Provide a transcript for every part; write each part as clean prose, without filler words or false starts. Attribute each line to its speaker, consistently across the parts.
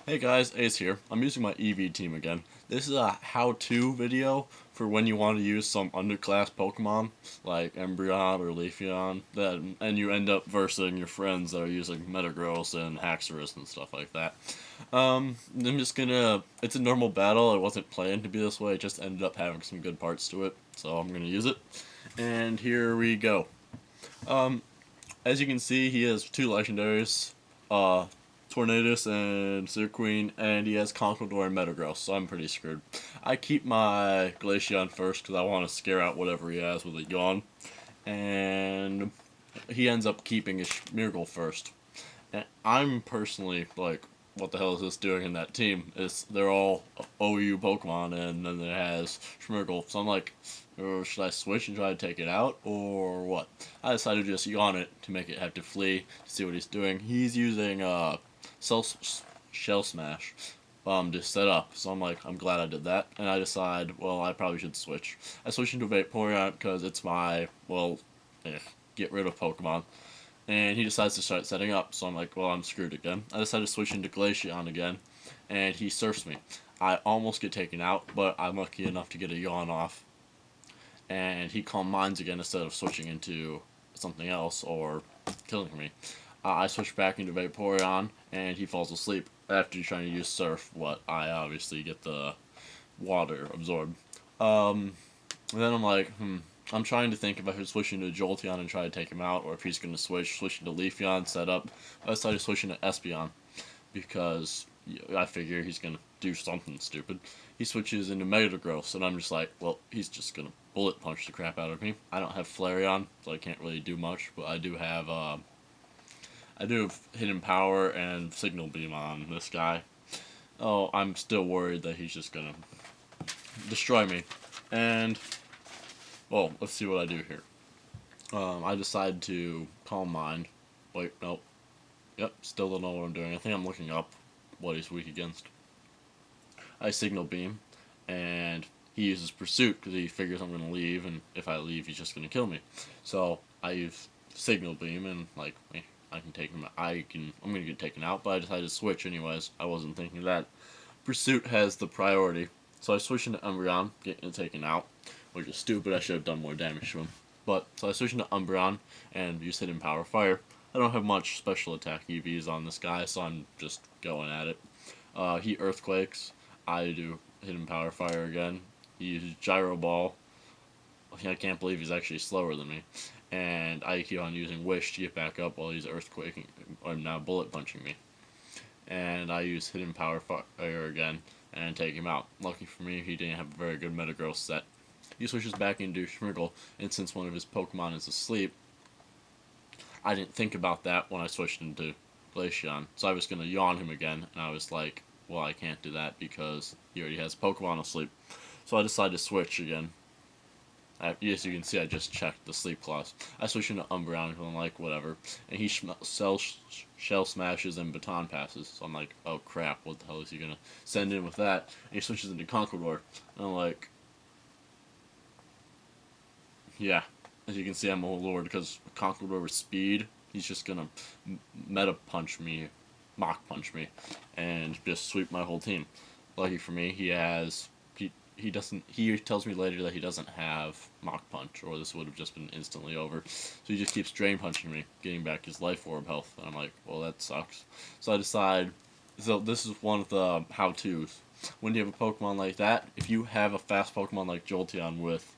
Speaker 1: Hey guys, Ace here. I'm using my EV team again. This is a how-to video for when you want to use some underclass Pokemon like Embryon or Leafeon, and you end up versing your friends that are using Metagross and Haxorus and stuff like that. I'm just gonna. It's a normal battle. It wasn't planned to be this way. It just ended up having some good parts to it, so I'm gonna use it. And here we go. Um, as you can see, he has two legendaries. Tornadus and Queen, and he has Conkeldurr and Metagross, so I'm pretty screwed. I keep my Glaceon first because I want to scare out whatever he has with a Yawn, and he ends up keeping his Schmirgle first. And I'm personally like, what the hell is this doing in that team? They're all OU Pokemon, and then it has Schmirgle, so I'm like, should I switch and try to take it out, or what? I decided to just yawn it to make it have to flee to see what he's doing. He's using Cell, Shell Smash to set up, so I'm like, I'm glad I did that, and I decide, well, I probably should switch. I switch into Vaporeon because it's my, get rid of Pokemon. And he decides to start setting up, so I'm like, well, I'm screwed again. I decide to switch into Glaceon again, and he surfs me. I almost get taken out, but I'm lucky enough to get a Yawn off, and he Calm Minds again instead of switching into something else or killing me. I switch back into Vaporeon, and he falls asleep after trying to use Surf, what I obviously get the water absorbed. And then I'm like, I'm trying to think if I should switch into Jolteon and try to take him out, or if he's going to switch into Leafeon, set up. I decided to switch into Espeon, because I figure he's going to do something stupid. He switches into Metagross, and I'm just like, well, he's just going to bullet punch the crap out of me. I don't have Flareon, so I can't really do much, but I do have Hidden Power and Signal Beam on this guy. Oh, I'm still worried that he's just going to destroy me. And, well, let's see what I do here. I decide to Calm Mind. Wait, nope. Yep, still don't know what I'm doing. I think I'm looking up what he's weak against. I Signal Beam, and he uses Pursuit because he figures I'm going to leave, and if I leave, he's just going to kill me. So I use Signal Beam, and like, I can take him. I'm going to get taken out, but I decided to switch anyways. I wasn't thinking of that. Pursuit has the priority, so I switch into Umbreon, getting taken out, which is stupid. I should have done more damage to him. But so I switch into Umbreon and use Hidden Power Fire. I don't have much special attack EVs on this guy, so I'm just going at it. He Earthquakes. I do Hidden Power Fire again. He uses Gyro Ball. I can't believe he's actually slower than me. And I keep on using Wish to get back up while he's Earthquaking, or now Bullet Punching me. And I use Hidden Power Fire again and take him out. Lucky for me, he didn't have a very good Metagross set. He switches back into Schmirgle, and since one of his Pokemon is asleep, I didn't think about that when I switched into Glaceon. So I was going to Yawn him again, and I was like, well, I can't do that because he already has Pokemon asleep. So I decided to switch again. As you can see, I just checked the sleep clause. I switch into Umbreon because I'm like, whatever. And he Shell Smashes and Baton Passes. So I'm like, oh crap, what the hell is he going to send in with that? And he switches into Conkeldurr. And I'm like, yeah. As you can see, I'm a lord because Conkeldurr with speed, he's just going to Meta Punch me, Mach Punch me, and just sweep my whole team. Lucky for me, he tells me later that he doesn't have Mach Punch, or this would have just been instantly over. So he just keeps Drain Punching me, getting back his Life Orb health, and I'm like, well, that sucks. So I decide, so this is one of the how-tos. When you have a Pokemon like that, if you have a fast Pokemon like Jolteon with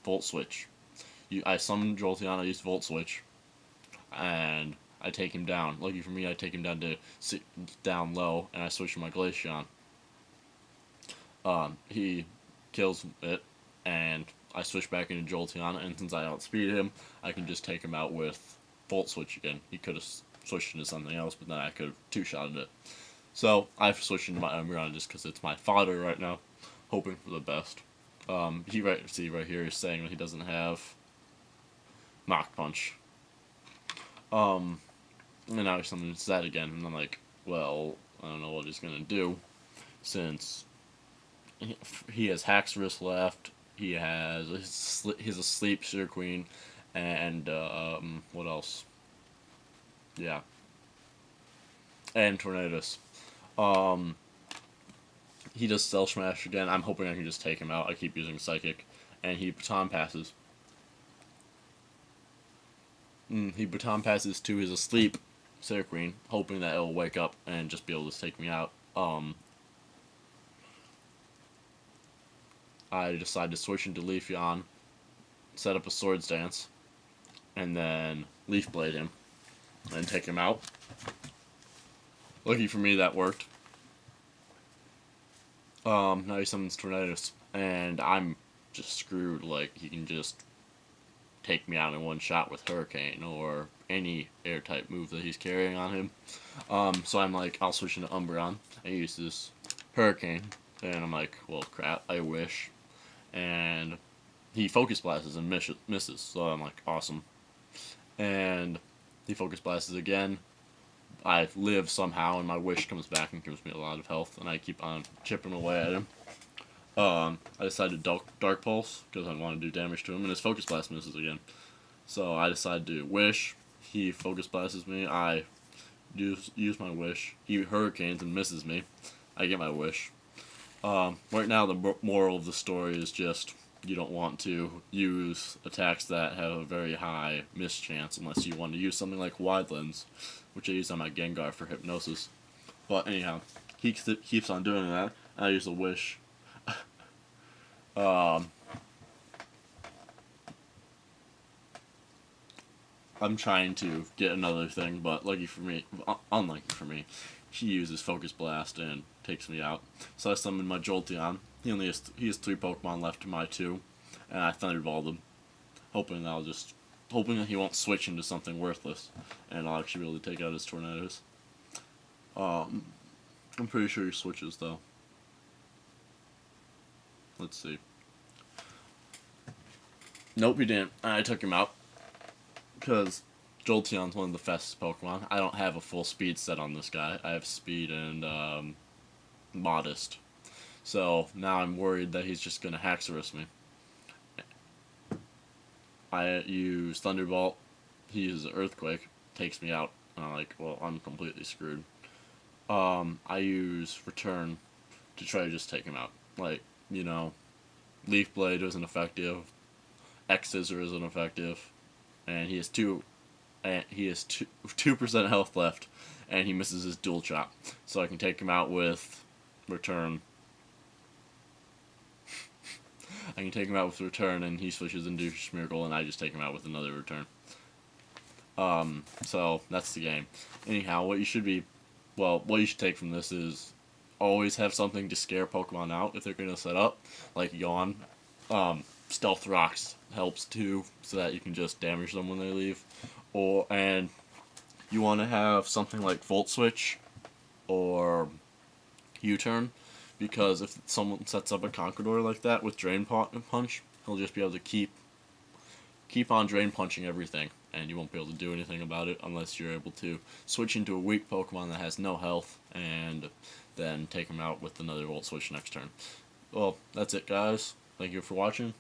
Speaker 1: Volt Switch, I summon Jolteon, I use Volt Switch, and I take him down. Lucky for me, I take him down to down low, and I switch to my Glaceon. He kills it, and I switch back into Jolteon, and since I outspeed him, I can just take him out with Volt Switch again. He could have switched into something else, but then I could have two-shotted it. So, I've switched into my Umbreon just because it's my fodder right now, hoping for the best. Right here is saying that he doesn't have Mach Punch. And now he's summoning that again, and I'm like, well, I don't know what he's gonna do, since he has Haxorus left, he has his Asleep Queen, and what else? Yeah. and Tornadus. Um, he does Stealth Smash again. I'm hoping I can just take him out. I keep using Psychic. And he baton passes. He baton passes to his asleep Sirqueen, hoping that it'll wake up and just be able to take me out. I decide to switch into Leafeon, set up a Swords Dance, and then Leaf Blade him, and take him out. Lucky for me, that worked. Now he summons Tornadus, and I'm just screwed. Like, he can just take me out in one shot with Hurricane or any air-type move that he's carrying on him. So I'm like, I'll switch into Umbreon and use this Hurricane, and I'm like, well, crap, I wish. And he Focus Blasts and misses, so I'm like, awesome. And he Focus Blasts again. I live somehow, and my wish comes back and gives me a lot of health, and I keep on chipping away at him. I decided to Dark Pulse because I want to do damage to him, and his Focus Blast misses again. So I decided to Wish. He Focus Blasts me. I use my Wish. He Hurricanes and misses me. I get my Wish. Right now, the moral of the story is just you don't want to use attacks that have a very high miss chance unless you want to use something like Wide Lens, which I use on my Gengar for Hypnosis. But anyhow, he keeps on doing that. I use a Wish. I'm trying to get another thing, but unlucky for me, he uses Focus Blast and takes me out. So I summon my Jolteon. He has 3 Pokemon left to my 2, and I Thunderballed him, hoping that he won't switch into something worthless, and I'll actually be able to take out his Tornadoes. I'm pretty sure he switches though. Let's see. Nope, he didn't. I took him out because Jolteon's one of the fastest Pokemon. I don't have a full speed set on this guy. I have speed and modest. So now I'm worried that he's just gonna Haxorus me. I use Thunderbolt. He uses Earthquake, takes me out. And I'm like, well, I'm completely screwed. I use Return to try to just take him out. Like, Leaf Blade isn't effective. X Scissor isn't effective, and he has 2% health left, and he misses his Dual Chop. So I can take him out with Return. I can take him out with Return, and he switches into Smeargle, and I just take him out with another Return. So that's the game. Anyhow, what you should take from this is always have something to scare Pokemon out if they're going to set up, like Yawn. Stealth Rocks helps too, so that you can just damage them when they leave. And you want to have something like Volt Switch or U-Turn, because if someone sets up a Conqueror like that with Drain Punch, he'll just be able to keep on Drain Punching everything, and you won't be able to do anything about it unless you're able to switch into a weak Pokemon that has no health, and then take him out with another Volt Switch next turn. Well, that's it, guys. Thank you for watching.